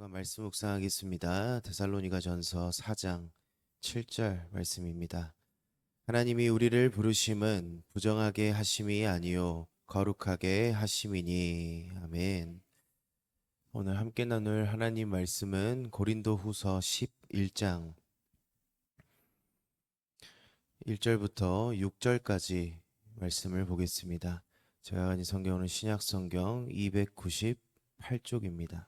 들어가 말씀 묵상하겠습니다. 데살로니가 전서 4장 7절 말씀입니다. 하나님이 우리를 부르심은 부정하게 하심이 아니요 거룩하게 하심이니. 아멘. 오늘 함께 나눌 하나님 말씀은 고린도 후서 11장 1절부터 6절까지 말씀을 보겠습니다. 제가 가진 성경은 신약성경 298쪽입니다.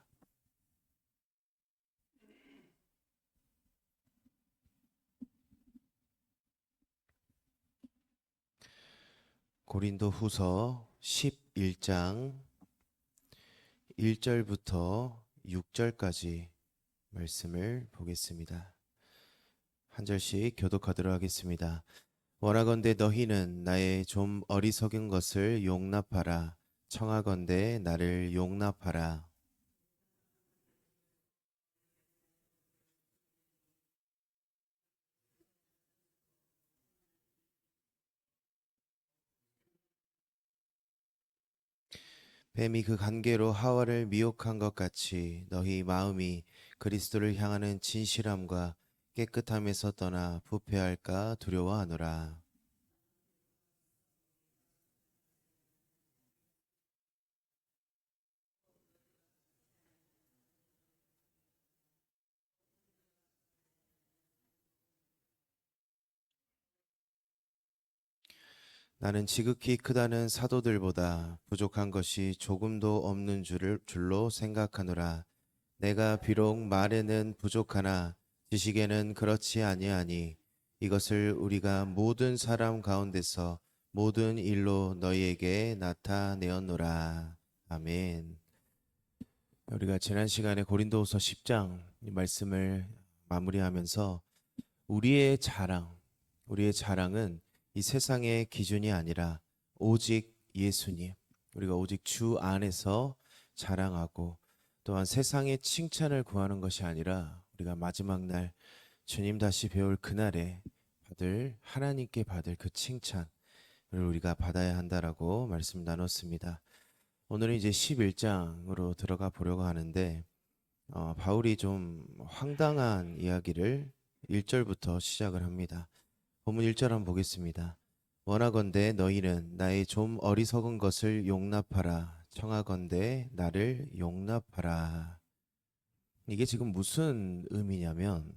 고린도 후서 11장 1절부터 6절까지 말씀을 보겠습니다. 한 절씩 교독하도록 하겠습니다. 원하건대 너희는 나의 좀 어리석은 것을 용납하라. 청하건대 나를 용납하라. 뱀이 그 관계로 하와를 미혹한 것 같이 너희 마음이 그리스도를 향하는 진실함과 깨끗함에서 떠나 부패할까 두려워하노라. 나는 지극히 크다는 사도들보다 부족한 것이 조금도 없는 줄로 생각하노라. 내가 비록 말에는 부족하나 지식에는 그렇지 아니하니 이것을 우리가 모든 사람 가운데서 모든 일로 너희에게 나타내었노라. 아멘. 우리가 지난 시간에 고린도후서 10장 이 말씀을 마무리하면서 우리의 자랑은 이 세상의 기준이 아니라 오직 예수님, 우리가 오직 주 안에서 자랑하고 또한 세상의 칭찬을 구하는 것이 아니라 우리가 마지막 날 주님 다시 배울 그날에 하나님께 받을 그 칭찬을 우리가 받아야 한다라고 말씀 나눴습니다. 오늘은 이제 11장으로 들어가 보려고 하는데 바울이 좀 황당한 이야기를 1절부터 시작을 합니다. 본문 1절 한번 보겠습니다. 원하건대 너희는 나의 좀 어리석은 것을 용납하라. 청하건대 나를 용납하라. 이게 지금 무슨 의미냐면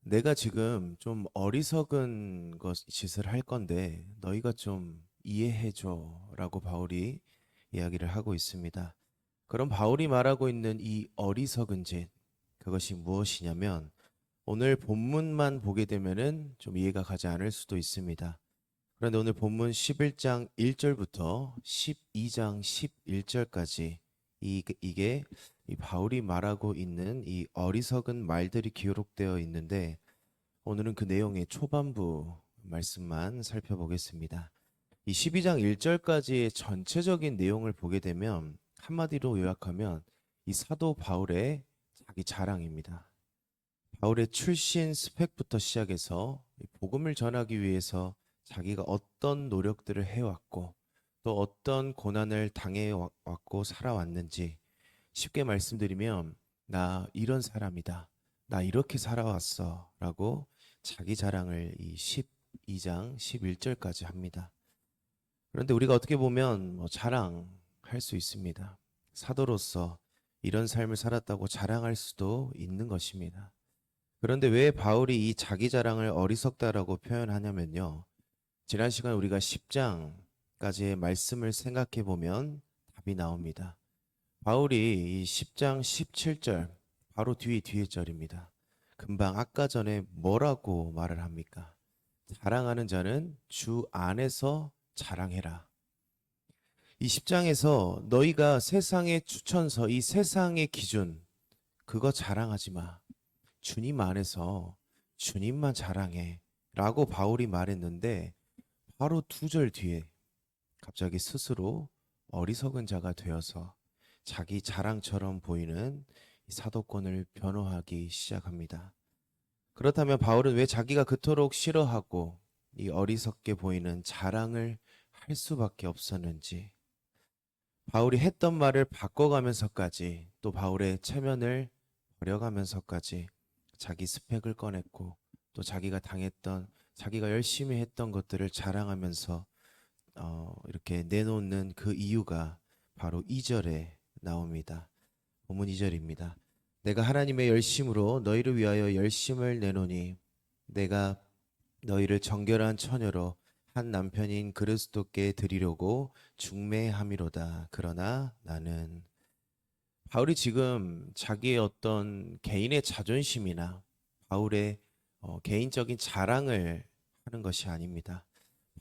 내가 지금 좀 어리석은 짓을 할 건데 너희가 좀 이해해줘 라고 바울이 이야기를 하고 있습니다. 그럼 바울이 말하고 있는 이 어리석은 짓, 그것이 무엇이냐면 오늘 본문만 보게 되면은 좀 이해가 가지 않을 수도 있습니다. 그런데 오늘 본문 11장 1절부터 12장 11절까지 이게 이 바울이 말하고 있는 이 어리석은 말들이 기록되어 있는데 오늘은 그 내용의 초반부 말씀만 살펴보겠습니다. 이 12장 1절까지의 전체적인 내용을 보게 되면 한마디로 요약하면 이 사도 바울의 자기 자랑입니다. 바울의 출신 스펙부터 시작해서 복음을 전하기 위해서 자기가 어떤 노력들을 해왔고 또 어떤 고난을 당해왔고 살아왔는지 쉽게 말씀드리면 나 이런 사람이다. 나 이렇게 살아왔어 라고 자기 자랑을 이 12장 11절까지 합니다. 그런데 우리가 어떻게 보면 자랑할 수 있습니다. 사도로서 이런 삶을 살았다고 자랑할 수도 있는 것입니다. 그런데 왜 바울이 이 자기 자랑을 어리석다라고 표현하냐면요. 지난 시간 우리가 10장까지의 말씀을 생각해 보면 답이 나옵니다. 바울이 이 10장 17절 바로 뒤에 절입니다. 금방 아까 전에 뭐라고 말을 합니까? 자랑하는 자는 주 안에서 자랑해라. 이 10장에서 너희가 세상의 추천서, 이 세상의 기준 그거 자랑하지 마. 주님 안에서 주님만 자랑해 라고 바울이 말했는데 바로 2절 뒤에 갑자기 스스로 어리석은 자가 되어서 자기 자랑처럼 보이는 사도권을 변호하기 시작합니다. 그렇다면 바울은 왜 자기가 그토록 싫어하고 이 어리석게 보이는 자랑을 할 수밖에 없었는지, 바울이 했던 말을 바꿔가면서까지 또 바울의 체면을 버려가면서까지 자기 스펙을 꺼냈고 또 자기가 당했던 자기가 열심히 했던 것들을 자랑하면서 이렇게 내놓는 그 이유가 바로 2절에 나옵니다. 본문 2절입니다. 내가 하나님의 열심으로 너희를 위하여 열심을 내노니 내가 너희를 정결한 처녀로 한 남편인 그리스도께 드리려고 중매함이로다. 그러나 나는 바울이 지금 자기의 어떤 개인의 자존심이나 바울의 개인적인 자랑을 하는 것이 아닙니다.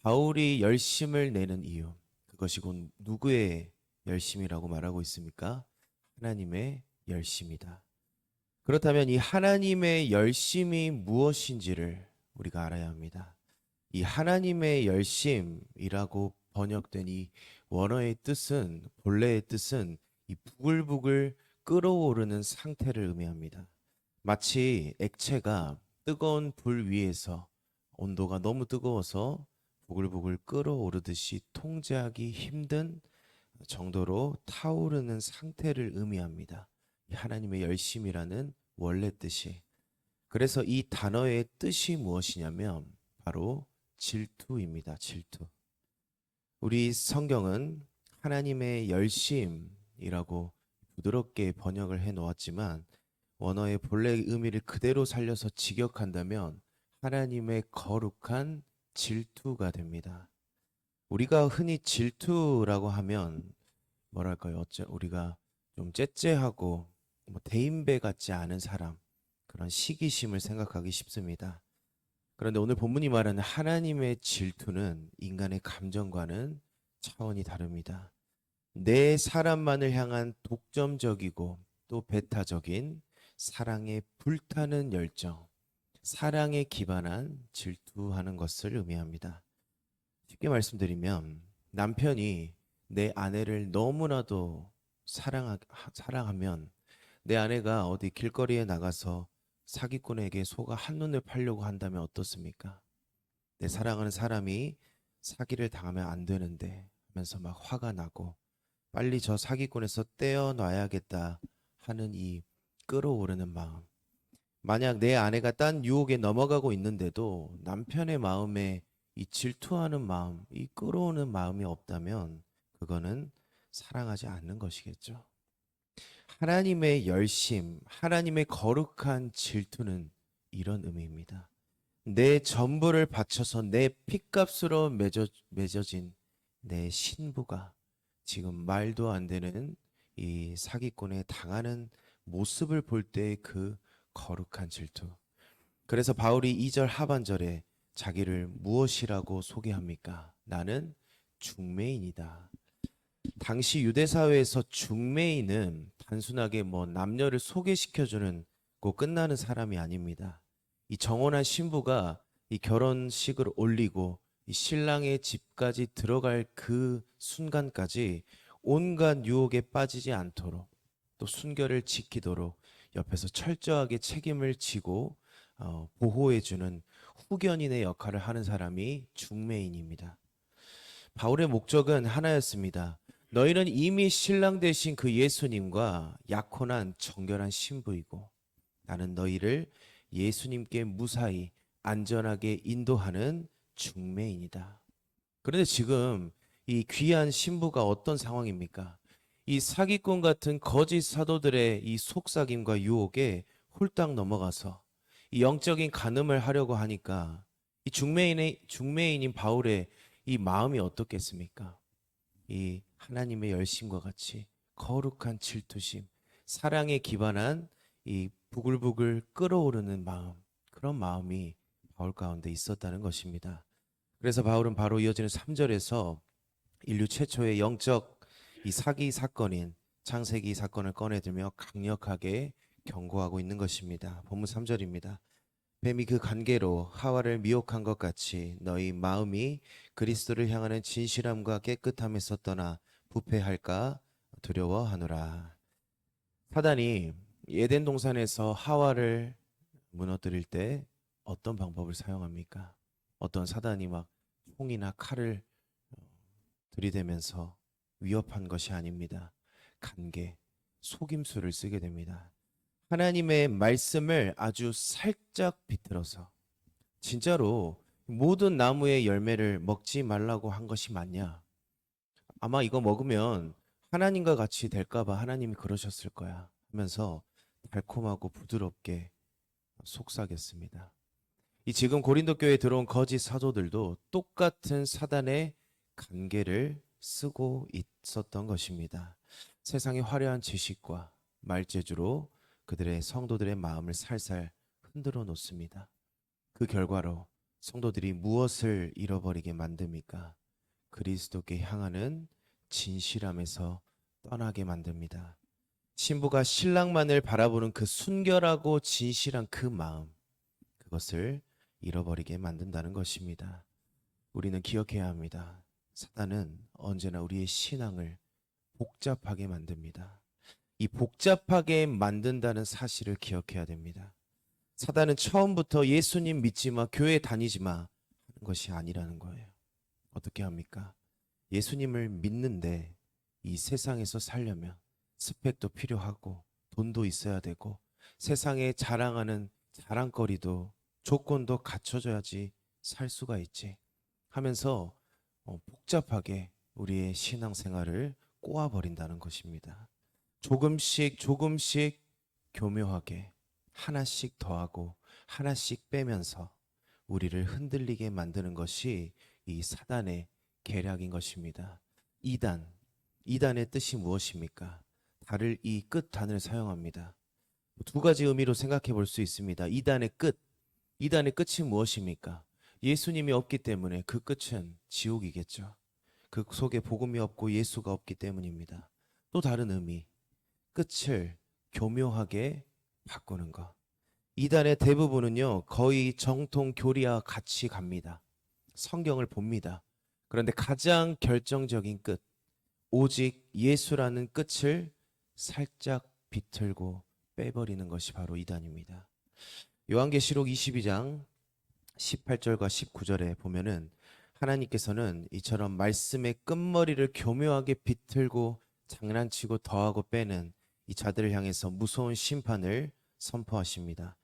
바울이 열심을 내는 이유, 그것이 곧 누구의 열심이라고 말하고 있습니까? 하나님의 열심이다. 그렇다면 이 하나님의 열심이 무엇인지를 우리가 알아야 합니다. 이 하나님의 열심이라고 번역된 이 원어의 뜻은, 본래의 뜻은 이 부글부글 끓어오르는 상태를 의미합니다. 마치 액체가 뜨거운 불 위에서 온도가 너무 뜨거워서 부글부글 끓어오르듯이 통제하기 힘든 정도로 타오르는 상태를 의미합니다. 하나님의 열심이라는 원래 뜻이. 그래서 이 단어의 뜻이 무엇이냐면 바로 질투입니다. 질투. 우리 성경은 하나님의 열심이라고 부드럽게 번역을 해 놓았지만 원어의 본래 의미를 그대로 살려서 직역한다면 하나님의 거룩한 질투가 됩니다. 우리가 흔히 질투라고 하면 뭐랄까요? 우리가 좀 째째하고 대인배 같지 않은 사람, 그런 시기심을 생각하기 쉽습니다. 그런데 오늘 본문이 말하는 하나님의 질투는 인간의 감정과는 차원이 다릅니다. 내 사람만을 향한 독점적이고 또 배타적인 사랑에 불타는 열정, 사랑에 기반한 질투하는 것을 의미합니다. 쉽게 말씀드리면 남편이 내 아내를 너무나도 사랑하면 내 아내가 어디 길거리에 나가서 사기꾼에게 속아 한눈을 팔려고 한다면 어떻습니까? 내 사랑하는 사람이 사기를 당하면 안 되는데 하면서 막 화가 나고 빨리 저 사기꾼에서 떼어놔야겠다 하는 이 끓어오르는 마음. 만약 내 아내가 딴 유혹에 넘어가고 있는데도 남편의 마음에 이 질투하는 마음, 이 끓어오는 마음이 없다면 그거는 사랑하지 않는 것이겠죠. 하나님의 열심, 하나님의 거룩한 질투는 이런 의미입니다. 내 전부를 바쳐서 내 핏값으로 맺어진 내 신부가 지금 말도 안 되는 이 사기꾼에 당하는 모습을 볼 때 그 거룩한 질투. 그래서 바울이 2절 하반절에 자기를 무엇이라고 소개합니까? 나는 중매인이다. 당시 유대 사회에서 중매인은 단순하게 남녀를 소개시켜주는 고 끝나는 사람이 아닙니다. 이 정혼한 신부가 이 결혼식을 올리고 이 신랑의 집까지 들어갈 그 순간까지 온갖 유혹에 빠지지 않도록 또 순결을 지키도록 옆에서 철저하게 책임을 지고 보호해주는 후견인의 역할을 하는 사람이 중매인입니다. 바울의 목적은 하나였습니다. 너희는 이미 신랑 되신 그 예수님과 약혼한 정결한 신부이고 나는 너희를 예수님께 무사히 안전하게 인도하는 중매인이다. 그런데 지금 이 귀한 신부가 어떤 상황입니까? 이 사기꾼 같은 거짓 사도들의 이 속삭임과 유혹에 홀딱 넘어가서 이 영적인 간음을 하려고 하니까 이 중매인인 바울의 이 마음이 어떻겠습니까? 이 하나님의 열심과 같이 거룩한 질투심, 사랑에 기반한 이 부글부글 끓어오르는 마음, 그런 마음이 바울 가운데 있었다는 것입니다. 그래서 바울은 바로 이어지는 3절에서 인류 최초의 영적 이 사기 사건인 창세기 사건을 꺼내들며 강력하게 경고하고 있는 것입니다. 본문 3절입니다. 뱀이 그 관계로 하와를 미혹한 것 같이 너희 마음이 그리스도를 향하는 진실함과 깨끗함에서 떠나 부패할까 두려워하노라. 사단이 에덴 동산에서 하와를 무너뜨릴 때 어떤 방법을 사용합니까? 어떤 사단이 막 총이나 칼을 들이대면서 위협한 것이 아닙니다. 간계, 속임수를 쓰게 됩니다. 하나님의 말씀을 아주 살짝 비틀어서 진짜로 모든 나무의 열매를 먹지 말라고 한 것이 맞냐? 아마 이거 먹으면 하나님과 같이 될까 봐 하나님이 그러셨을 거야 하면서 달콤하고 부드럽게 속삭였습니다. 이 지금 고린도 교회에 들어온 거짓 사도들도 똑같은 사단의 관계를 쓰고 있었던 것입니다. 세상의 화려한 지식과 말재주로 그들의 성도들의 마음을 살살 흔들어 놓습니다. 그 결과로 성도들이 무엇을 잃어버리게 만듭니까? 그리스도께 향하는 진실함에서 떠나게 만듭니다. 신부가 신랑만을 바라보는 그 순결하고 진실한 그 마음, 그것을 잃어버리게 만든다는 것입니다. 우리는 기억해야 합니다. 사단은 언제나 우리의 신앙을 복잡하게 만듭니다. 이 복잡하게 만든다는 사실을 기억해야 됩니다. 사단은 처음부터 예수님 믿지 마, 교회 다니지 마 하는 것이 아니라는 거예요. 어떻게 합니까? 예수님을 믿는데 이 세상에서 살려면 스펙도 필요하고 돈도 있어야 되고 세상에 자랑하는 자랑거리도 조건도 갖춰져야지 살 수가 있지 하면서 복잡하게 우리의 신앙생활을 꼬아버린다는 것입니다. 조금씩 조금씩 교묘하게 하나씩 더하고 하나씩 빼면서 우리를 흔들리게 만드는 것이 이 사단의 계략인 것입니다. 이단의 뜻이 무엇입니까? 달을 이 끝 단을 사용합니다. 두 가지 의미로 생각해 볼 수 있습니다. 이단의 끝이 무엇입니까? 예수님이 없기 때문에 그 끝은 지옥이겠죠. 그 속에 복음이 없고 예수가 없기 때문입니다. 또 다른 의미, 끝을 교묘하게 바꾸는 것. 이단의 대부분은요, 거의 정통 교리와 같이 갑니다. 성경을 봅니다. 그런데 가장 결정적인 끝, 오직 예수라는 끝을 살짝 비틀고 빼버리는 것이 바로 이단입니다. 요한계시록 22장 18절과 19절에 보면은 하나님께서는 이처럼 말씀의 끝머리를 교묘하게 비틀고 장난치고 더하고 빼는 이 자들을 향해서 무서운 심판을 선포하십니다.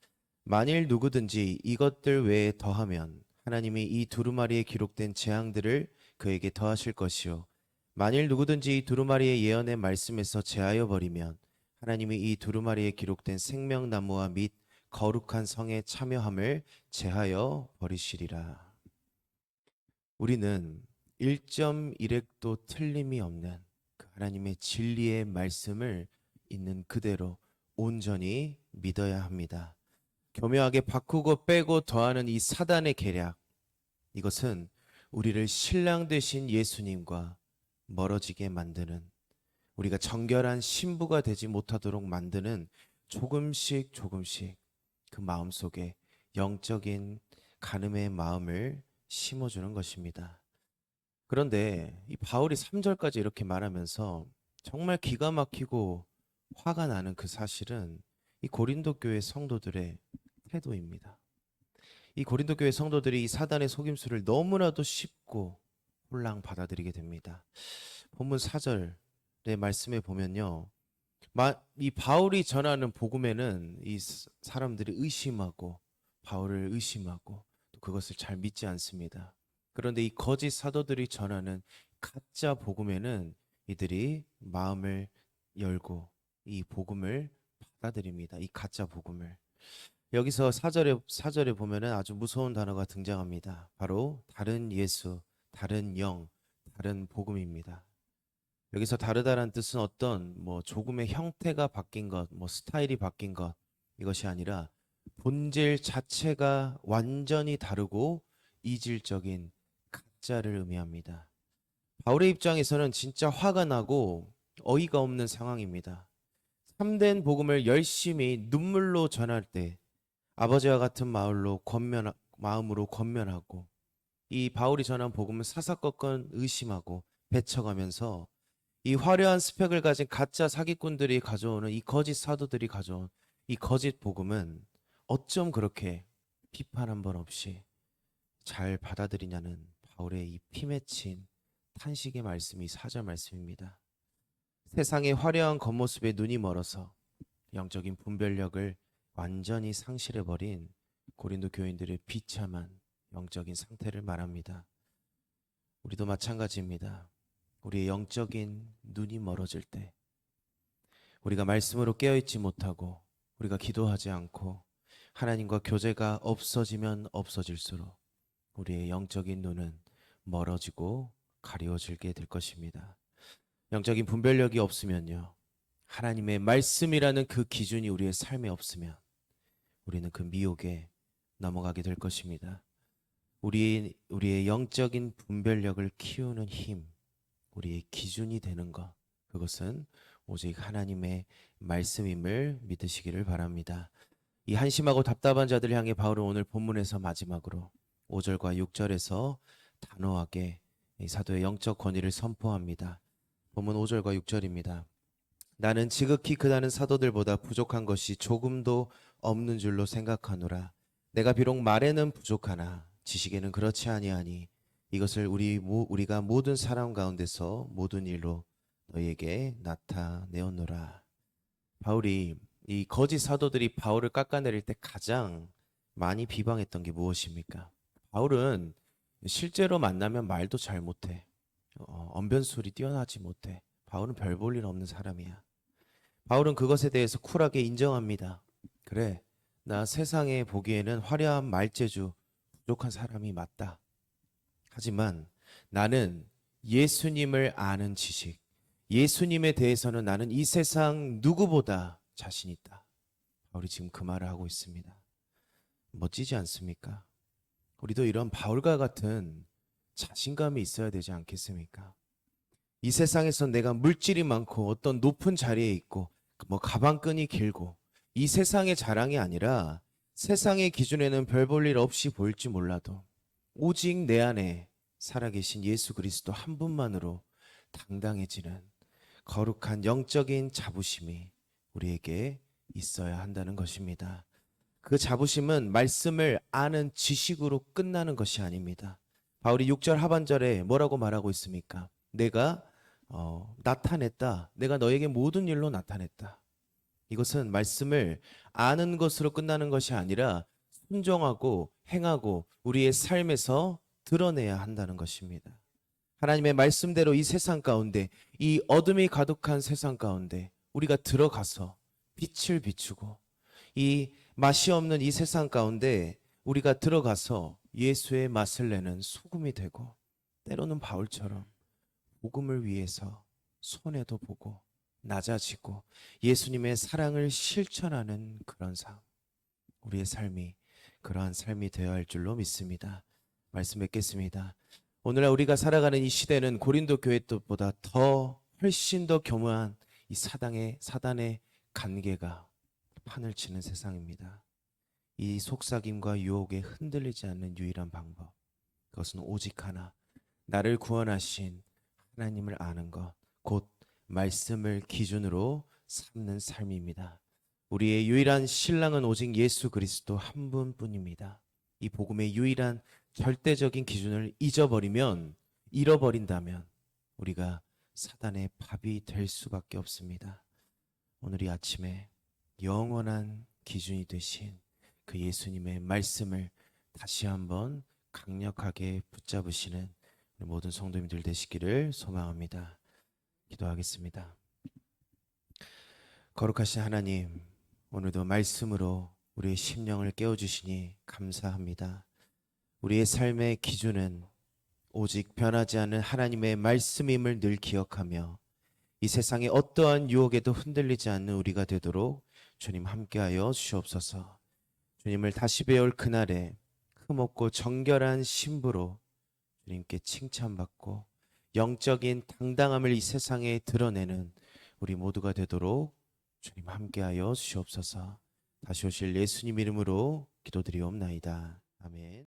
만일 누구든지 이것들 외에 더하면 하나님이 이 두루마리에 기록된 재앙들을 그에게 더하실 것이요 만일 누구든지 이 두루마리의 예언의 말씀에서 제하여 버리면 하나님이 이 두루마리에 기록된 생명나무와 및 거룩한 성에 참여함을 제하여 버리시리라. 우리는 1.1획도 틀림이 없는 그 하나님의 진리의 말씀을 있는 그대로 온전히 믿어야 합니다. 교묘하게 바꾸고 빼고 더하는 이 사단의 계략, 이것은 우리를 신랑 되신 예수님과 멀어지게 만드는, 우리가 정결한 신부가 되지 못하도록 만드는 조금씩 조금씩 그 마음속에 영적인 간음의 마음을 심어주는 것입니다. 그런데 이 바울이 3절까지 이렇게 말하면서 정말 기가 막히고 화가 나는 그 사실은 이 고린도 교회 성도들의 태도입니다. 이 고린도 교회 성도들이 이 사단의 속임수를 너무나도 쉽고 홀랑 받아들이게 됩니다. 본문 4절의 말씀에 보면요, 이 바울이 전하는 복음에는 이 사람들이 의심하고 바울을 의심하고 또 그것을 잘 믿지 않습니다. 그런데 이 거짓 사도들이 전하는 가짜 복음에는 이들이 마음을 열고 이 복음을 받아들입니다. 이 가짜 복음을. 여기서 4절에 보면은 아주 무서운 단어가 등장합니다. 바로 다른 예수, 다른 영, 다른 복음입니다. 여기서 다르다란 뜻은 어떤 조금의 형태가 바뀐 것, 스타일이 바뀐 것, 이것이 아니라 본질 자체가 완전히 다르고 이질적인 가짜를 의미합니다. 바울의 입장에서는 진짜 화가 나고 어이가 없는 상황입니다. 참된 복음을 열심히 눈물로 전할 때 아버지와 같은 마음으로 권면하고 이 바울이 전한 복음을 사사건건 의심하고 배척하면서 이 화려한 스펙을 가진 가짜 사기꾼들이 가져오는 이 거짓 사도들이 가져온 이 거짓 복음은 어쩜 그렇게 비판 한 번 없이 잘 받아들이냐는 바울의 이 피맺힌 탄식의 말씀이 4절 말씀입니다. 세상의 화려한 겉모습에 눈이 멀어서 영적인 분별력을 완전히 상실해버린 고린도 교인들의 비참한 영적인 상태를 말합니다. 우리도 마찬가지입니다. 우리의 영적인 눈이 멀어질 때, 우리가 말씀으로 깨어있지 못하고 우리가 기도하지 않고 하나님과 교제가 없어지면 없어질수록 우리의 영적인 눈은 멀어지고 가리워지게 될 것입니다. 영적인 분별력이 없으면요, 하나님의 말씀이라는 그 기준이 우리의 삶에 없으면 우리는 그 미혹에 넘어가게 될 것입니다. 우리의 영적인 분별력을 키우는 힘, 우리의 기준이 되는 것, 그것은 오직 하나님의 말씀임을 믿으시기를 바랍니다. 이 한심하고 답답한 자들을 향해 바울은 오늘 본문에서 마지막으로 5절과 6절에서 단호하게 이 사도의 영적 권위를 선포합니다. 본문 5절과 6절입니다. 나는 지극히 그다는 사도들보다 부족한 것이 조금도 없는 줄로 생각하노라. 내가 비록 말에는 부족하나 지식에는 그렇지 아니하니 이것을 우리가 모든 사람 가운데서 모든 일로 너희에게 나타내었노라. 바울이 이 거짓 사도들이 바울을 깎아내릴 때 가장 많이 비방했던 게 무엇입니까? 바울은 실제로 만나면 말도 잘 못해. 언변술이 뛰어나지 못해. 바울은 별 볼 일 없는 사람이야. 바울은 그것에 대해서 쿨하게 인정합니다. 그래, 나 세상에 보기에는 화려한 말재주 부족한 사람이 맞다. 하지만 나는 예수님을 아는 지식, 예수님에 대해서는 나는 이 세상 누구보다 자신 있다. 바울이 지금 그 말을 하고 있습니다. 멋지지 않습니까? 우리도 이런 바울과 같은 자신감이 있어야 되지 않겠습니까? 이 세상에서 내가 물질이 많고 어떤 높은 자리에 있고 뭐 가방끈이 길고 이 세상의 자랑이 아니라 세상의 기준에는 별 볼 일 없이 보일지 몰라도 오직 내 안에 살아계신 예수 그리스도 한 분만으로 당당해지는 거룩한 영적인 자부심이 우리에게 있어야 한다는 것입니다. 그 자부심은 말씀을 아는 지식으로 끝나는 것이 아닙니다. 바울이 6절 하반절에 뭐라고 말하고 있습니까? 내가 나타냈다. 내가 너에게 모든 일로 나타냈다. 이것은 말씀을 아는 것으로 끝나는 것이 아니라 순종하고 행하고 우리의 삶에서 드러내야 한다는 것입니다. 하나님의 말씀대로 이 세상 가운데, 이 어둠이 가득한 세상 가운데 우리가 들어가서 빛을 비추고 이 맛이 없는 이 세상 가운데 우리가 들어가서 예수의 맛을 내는 소금이 되고, 때로는 바울처럼 복음을 위해서 손해도 보고 낮아지고 예수님의 사랑을 실천하는 그런 삶, 우리의 삶이 그러한 삶이 되어야 할 줄로 믿습니다. 말씀 뵙겠습니다. 오늘날 우리가 살아가는 이 시대는 고린도 교회 때보다 훨씬 더 교묘한 이 사단의 관계가 판을 치는 세상입니다. 이 속삭임과 유혹에 흔들리지 않는 유일한 방법, 그것은 오직 하나, 나를 구원하신 하나님을 아는 것, 곧 말씀을 기준으로 삼는 삶입니다. 우리의 유일한 신랑은 오직 예수 그리스도 한 분뿐입니다. 이 복음의 유일한 절대적인 기준을 잃어버린다면 우리가 사단의 밥이 될 수밖에 없습니다. 오늘 이 아침에 영원한 기준이 되신 그 예수님의 말씀을 다시 한번 강력하게 붙잡으시는 모든 성도님들 되시기를 소망합니다. 기도하겠습니다. 거룩하신 하나님, 오늘도 말씀으로 우리의 심령을 깨워주시니 감사합니다. 우리의 삶의 기준은 오직 변하지 않는 하나님의 말씀임을 늘 기억하며 이 세상의 어떠한 유혹에도 흔들리지 않는 우리가 되도록 주님 함께하여 주시옵소서. 주님을 다시 배울 그날에 흠없고 정결한 신부로 주님께 칭찬받고 영적인 당당함을 이 세상에 드러내는 우리 모두가 되도록 주님 함께하여 주시옵소서. 다시 오실 예수님 이름으로 기도드리옵나이다. 아멘.